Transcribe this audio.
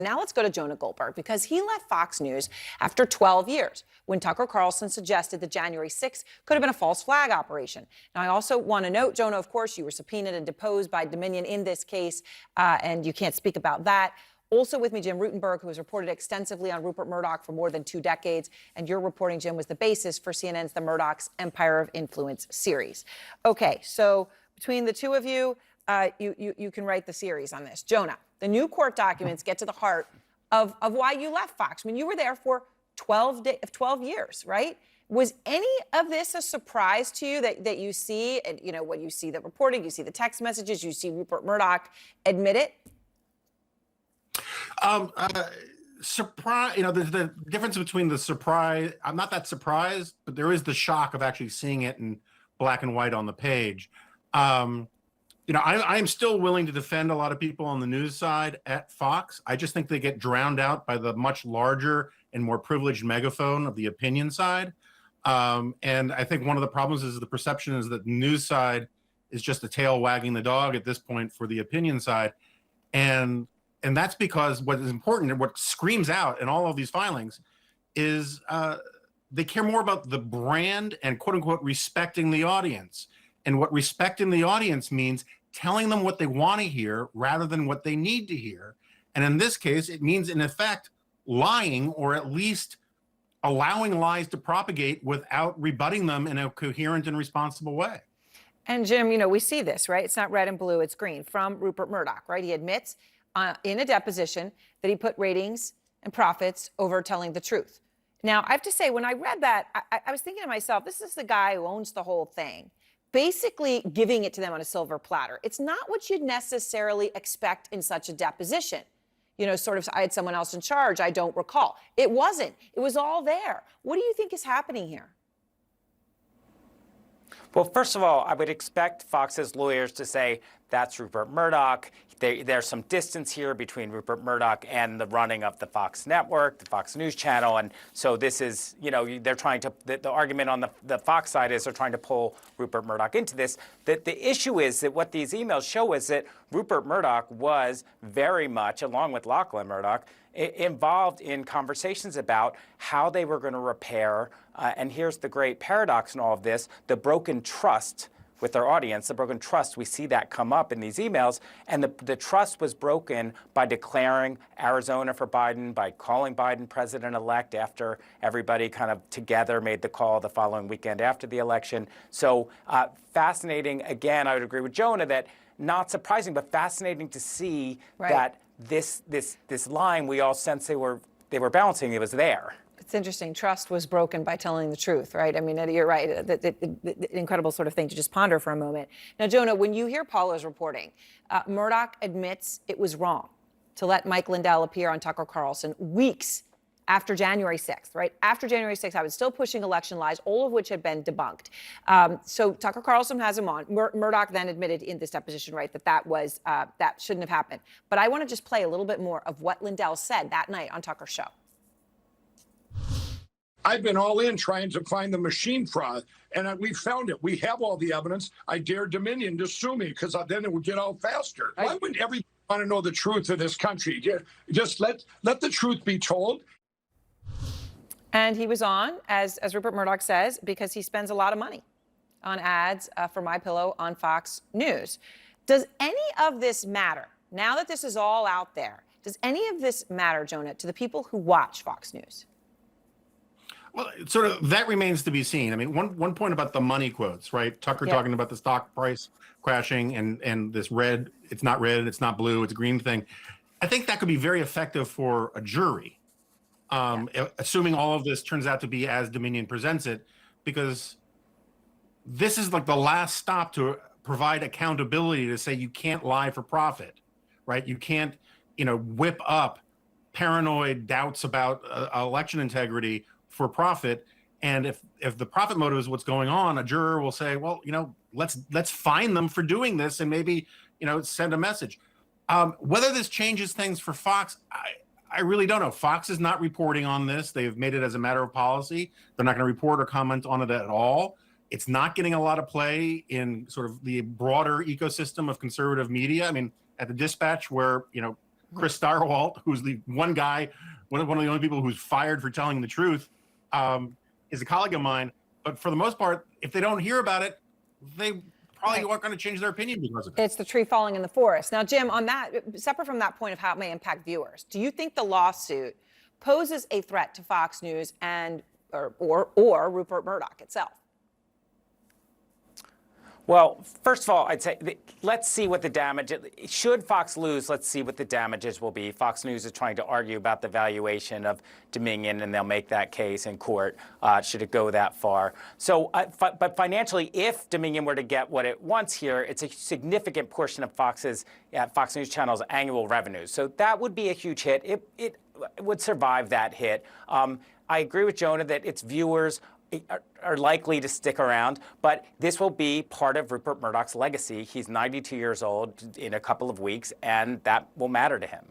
Now let's go to Jonah Goldberg, because he left Fox News after 12 years when Tucker Carlson suggested that January 6th could have been a false flag operation. Now, I also want to note, Jonah, of course, you were subpoenaed and deposed by Dominion in this case, and you can't speak about that. Also with me, Jim Rutenberg, who has reported extensively on Rupert Murdoch for more than 2 decades. And your reporting, Jim, was the basis for CNN's The Murdoch's Empire of Influence series. Okay, so between the two of you, you can write the series on this. Jonah, the new court documents get to the heart of why you left Fox. I mean, you were there for 12 years, right? Was any of this a surprise to you that you see, you know, when you see the reporting, you see the text messages, you see Rupert Murdoch admit it? Surprise, you know, there's the difference between the surprise. I'm not that surprised, but there is the shock of actually seeing it in black and white on the page. You know, I am still willing to defend a lot of people on the news side at Fox. I just think they get drowned out by the much larger and more privileged megaphone of the opinion side. And I think one of the problems is the perception is that the news side is just a tail wagging the dog at this point for the opinion side. And that's because what is important and what screams out in all of these filings is they care more about the brand and quote unquote respecting the audience. And what respecting the audience means telling them what they want to hear rather than what they need to hear. And in this case, it means, in effect, lying, or at least allowing lies to propagate without rebutting them in a coherent and responsible way. And Jim, you know, we see this, right? It's not red and blue, it's green, from Rupert Murdoch, right? He admits in a deposition that he put ratings and profits over telling the truth. Now, I have to say, when I read that, I was thinking to myself, this is the guy who owns the whole thing, basically giving it to them on a silver platter. It's not what you'd necessarily expect in such a deposition. You know, sort of, I had someone else in charge, I don't recall. It wasn't. It was all there. What do you think is happening here? Well, first of all, I would expect Fox's lawyers to say, that's Rupert Murdoch. There's some distance here between Rupert Murdoch and the running of the Fox network, the Fox News channel. And so this is, you know, they're trying to, the argument on the Fox side is they're trying to pull Rupert Murdoch into this. The issue is that what these emails show is that Rupert Murdoch was very much, along with Lachlan Murdoch, involved in conversations about how they were going to repair, and here's the great paradox in all of this, the broken trust with their audience, the broken trust. We see that come up in these emails, and the trust was broken by declaring Arizona for Biden, by calling Biden president-elect after everybody kind of together made the call the following weekend after the election. So fascinating. Again, I would agree with Jonah that not surprising, but fascinating to see that this line we all sense they were balancing, it was there. It's interesting. Trust was broken by telling the truth, right? I mean, you're right. The incredible sort of thing to just ponder for a moment. Now, Jonah, when you hear Paula's reporting, Murdoch admits it was wrong to let Mike Lindell appear on Tucker Carlson weeks after January 6th, right? After January 6th, I was still pushing election lies, all of which had been debunked. So Tucker Carlson has him on. Murdoch then admitted in this deposition, right, that shouldn't have happened. But I want to just play a little bit more of what Lindell said that night on Tucker's show. I've been all in trying to find the machine fraud, and we found it. We have all the evidence. I dare Dominion to sue me because then it would get out faster. Why wouldn't everybody want to know the truth of this country? Just let the truth be told. And he was on, as Rupert Murdoch says, because he spends a lot of money on ads for MyPillow on Fox News. Does any of this matter? Now that this is all out there, does any of this matter, Jonah, to the people who watch Fox News? Well, sort of that remains to be seen. I mean, one point about the money quotes, right? Tucker talking about the stock price crashing and this red, it's not red, it's not blue, it's a green thing. I think that could be very effective for a jury, assuming all of this turns out to be as Dominion presents it, because this is like the last stop to provide accountability to say you can't lie for profit, right? You can't, you know, whip up paranoid doubts about election integrity for profit. And if the profit motive is what's going on, a juror will say, well, you know, let's fine them for doing this and maybe, you know, send a message. Whether this changes things for Fox, I really don't know. Fox is not reporting on this. They've made it as a matter of policy. They're not going to report or comment on it at all. It's not getting a lot of play in sort of the broader ecosystem of conservative media. I mean, at the Dispatch, where, you know, Chris Starwalt, who's the one guy, one of the only people who's fired for telling the truth, is a colleague of mine. But for the most part, if they don't hear about it, they probably aren't going to change their opinion because of it. It's the tree falling in the forest. Now, Jim, on that, separate from that point of how it may impact viewers, do you think the lawsuit poses a threat to Fox News and or Rupert Murdoch itself? Well, first of all, I'd say let's see what the damage. Should Fox lose, let's see what the damages will be. Fox News is trying to argue about the valuation of Dominion, and they'll make that case in court. Should it go that far? So, but financially, if Dominion were to get what it wants here, it's a significant portion of Fox News Channel's annual revenues. So that would be a huge hit. It would survive that hit. I agree with Jonah that its viewers are likely to stick around, but this will be part of Rupert Murdoch's legacy. He's 92 years old in a couple of weeks, and that will matter to him.